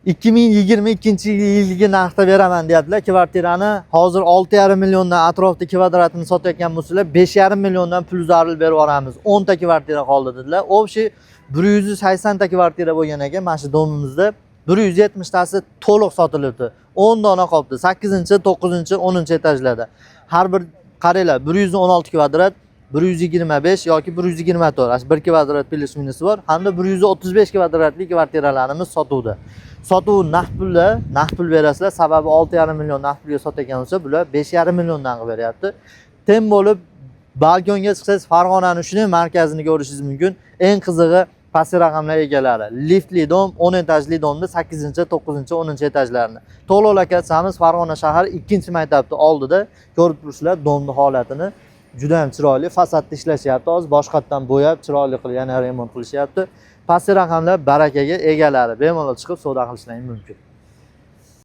2022-yilgi narxda beraman deyaptilar. Kvartirani hozir 6,5 milliondan atrofida kvadratini sotayotgan bo'lsalar, 5,5 milliondan pul zaril berib yuboramiz. 10 ta kvartira qoldi dedilar. O'sha 180 ta kvartira bo'lgan ekan mana shu domimizda. 170 tasi to'liq sotilibdi. 10 dona qolibdi. 8-chi, 9-chi, 10-chi etajlarda. Har bir qaranglar, 116 kvadrat, 125 yoki 124. 1 kvadrat plus minusi bor. Hamda 135 kvadratlik kvartiralarimiz sotuvda. Sotuv naqd pul berasizlar. Sababi 6,5 million naqd pulga sotgan bo'lsa, bular 5,5 milliondan qilib beryapti. Tem bo'lib balkonga chiqsangiz Farg'onaning shunday markazini ko'rishingiz mumkin. Eng qizig'i pastki raqamlar egalari. Liftli dom, 10 etajli domda 8-chi, 9-chi, 10-chi etajlarni. To'liq lokatsiyamiz Farg'ona shahar 2-maktabning oldida. Ko'rib turibsizlar domning holatini. Juda ham chiroyli, fasadda ishlashyapti. Hozir boshqatdan bo'yab, chiroyli qilib yana remont qilishyapti. Pastki raqamlar barakaga egalari. Bemalol chiqib savdo qilishlaringiz mumkin.